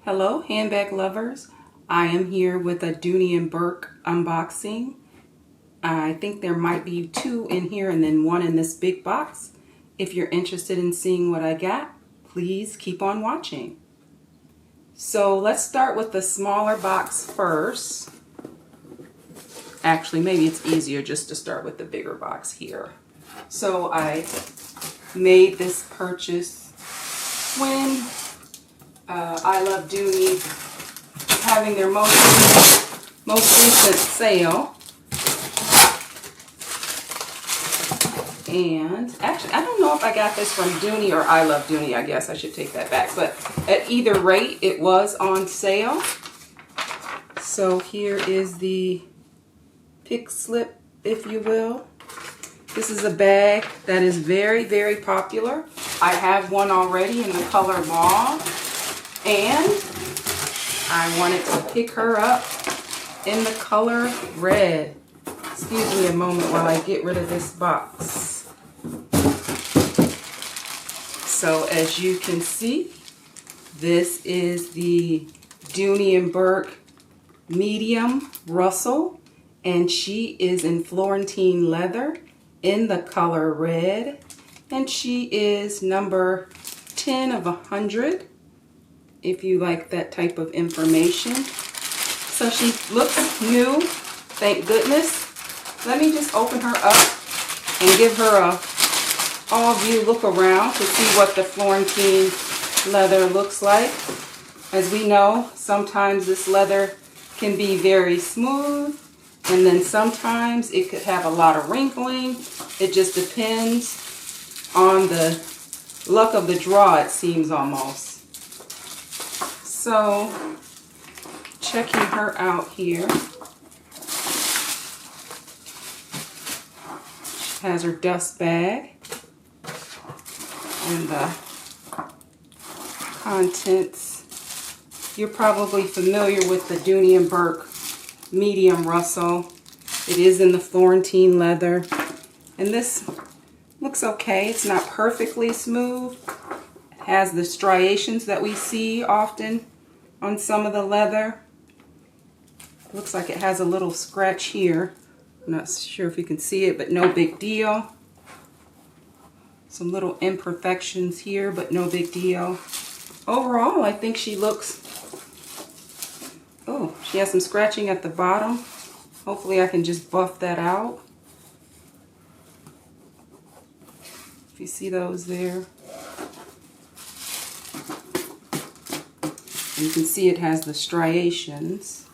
Hello handbag lovers, I am here with a Dooney Bourke unboxing. I think there might be two in here and then one in this big box. If you're interested in seeing what I got, please keep on watching. So let's start with the smaller box first. Actually, maybe it's easier just to start with the bigger box here. So I made this purchase when I Love Dooney having their most recent sale. And actually, I don't know if I got this from Dooney or I Love Dooney. I guess I should take that back. But at either rate, it was on sale. So here is the pick slip, if you will. This is a bag that is very, very popular. I have one already in the color mauve. And I wanted to pick her up in the color red. Excuse me a moment while I get rid of this box. So as you can see, this is the Dooney Bourke medium Russell, and she is in Florentine leather in the color red, and she is number 10 of 100. If you like that type of information. So she looks new, thank goodness. Let me just open her up and give her a all-view look around to see what the Florentine leather looks like. As we know, sometimes this leather can be very smooth, and then sometimes it could have a lot of wrinkling. It just depends on the luck of the draw, it seems almost. So, checking her out here. She has her dust bag and the contents. You're probably familiar with the Dooney Bourke medium Russell. It is in the Florentine leather. And this looks okay. It's not perfectly smooth. It has the striations that we see often on some of the leather. Looks like it has a little scratch here. I'm not sure if you can see it, but no big deal. Some little imperfections here, but no big deal. Overall, I think she looks... Oh, she has some scratching at the bottom. Hopefully I can just buff that out. If you see those there. You can see it has the striations.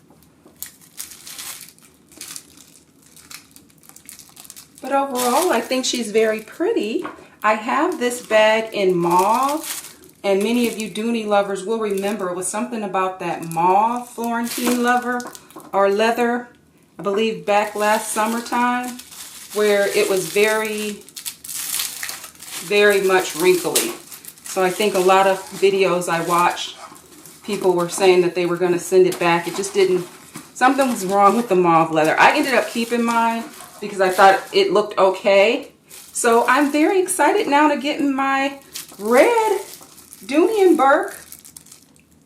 But overall, I think she's very pretty. I have this bag in mauve, and many of you Dooney lovers will remember it was something about that mauve Florentine leather, I believe back last summertime, where it was very, very much wrinkly. So I think a lot of videos I watched, people were saying that they were going to send it back. It just didn't. Something was wrong with the mauve leather. I ended up keeping mine because I thought it looked okay. So I'm very excited now to get my red Dooney Bourke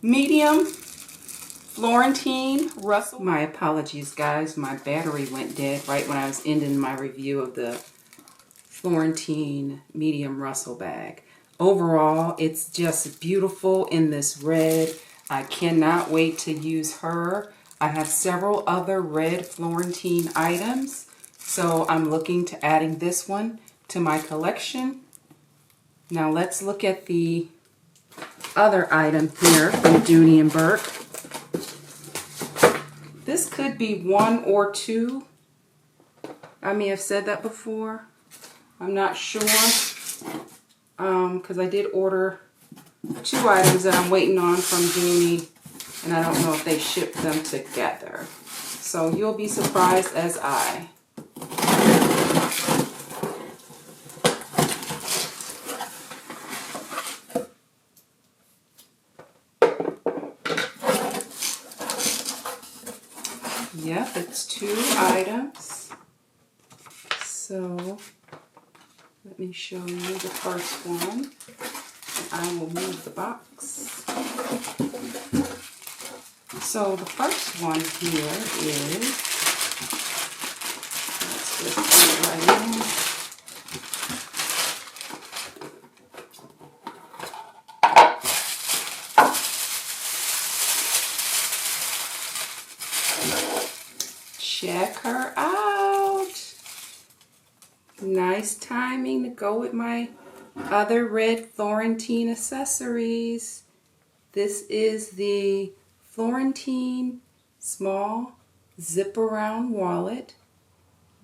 medium Florentine Russell. My apologies, guys. My battery went dead right when I was ending my review of the Florentine medium Russell bag. Overall, it's just beautiful in this red. I cannot wait to use her. I have several other red Florentine items, so I'm looking to adding this one to my collection. Now let's look at the other item here from Dooney Bourke. This could be one or two. I may have said that before. I'm not sure. Because I did order 2 items that I'm waiting on from Dooney, and I don't know if they shipped them together. So you'll be surprised as I. Yep, it's 2 items. So let me show you the first one. I will move the box. So the first one here is, let's just put it right in. Check her out. Nice timing to go with my other red Florentine accessories. This is the Florentine small zip around wallet.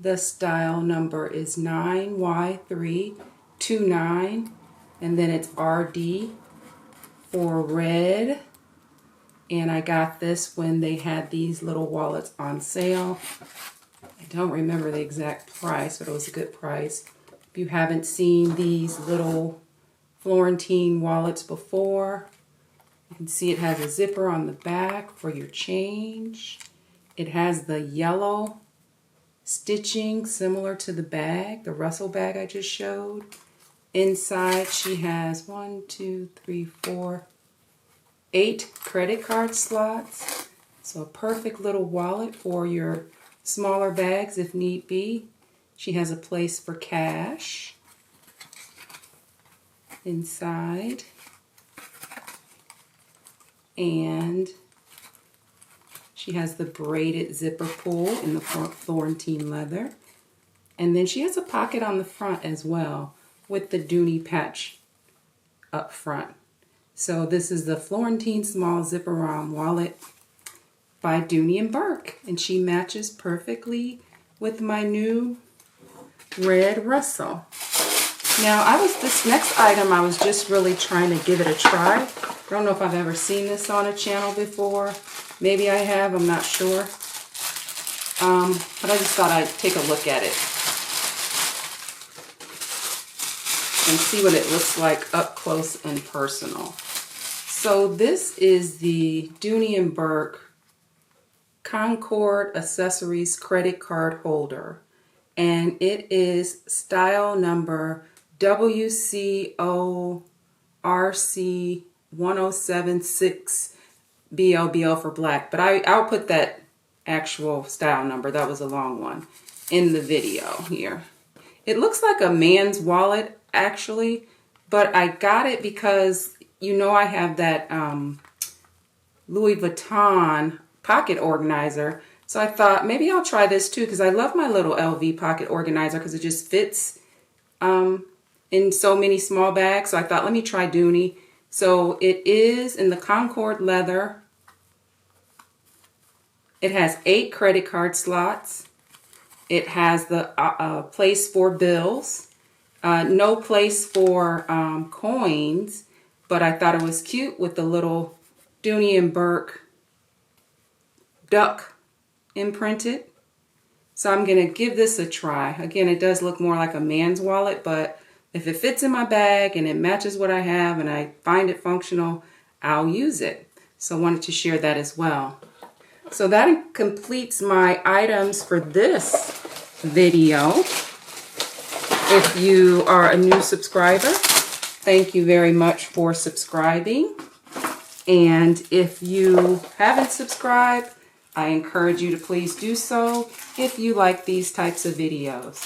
The style number is 9Y329, and then it's RD for red. And I got this when they had these little wallets on sale. I don't remember the exact price, but it was a good price. If you haven't seen these little Florentine wallets before, you can see it has a zipper on the back for your change. It has the yellow stitching similar to the bag, the Russell bag I just showed. Inside she has 8 credit card slots. So a perfect little wallet for your smaller bags if need be. She has a place for cash inside. And she has the braided zipper pull in the Florentine leather. And then she has a pocket on the front as well with the Dooney patch up front. So this is the Florentine small zip around wallet by Dooney Bourke. And she matches perfectly with my new red Russell. Now this next item I was just really trying to give it a try. I don't know if I've ever seen this on a channel before. Maybe I have, I'm not sure. But I just thought I'd take a look at it and see what it looks like up close and personal. So this is the Dooney Bourke Concord Accessories Credit Card Holder. And it is style number WCORC1076 BLBL for black. But I'll put that actual style number, that was a long one, in the video here. It looks like a man's wallet actually, but I got it because you know I have that Louis Vuitton pocket organizer. So I thought maybe I'll try this too because I love my little LV pocket organizer because it just fits in so many small bags. So I thought let me try Dooney. So it is in the Concord leather. It has 8 credit card slots. It has the place for bills. No place for coins, but I thought it was cute with the little Dooney Bourke duck imprinted. So I'm going to give this a try. Again, it does look more like a man's wallet, but if it fits in my bag and it matches what I have and I find it functional, I'll use it. So I wanted to share that as well. So that completes my items for this video. If you are a new subscriber, thank you very much for subscribing. And if you haven't subscribed, I encourage you to please do so if you like these types of videos.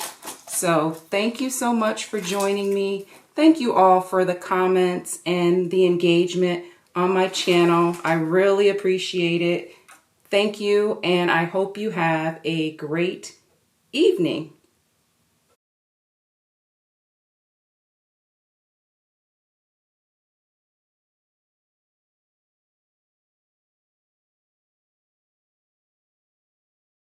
So thank you so much for joining me. Thank you all for the comments and the engagement on my channel. I really appreciate it. Thank you, and I hope you have a great evening.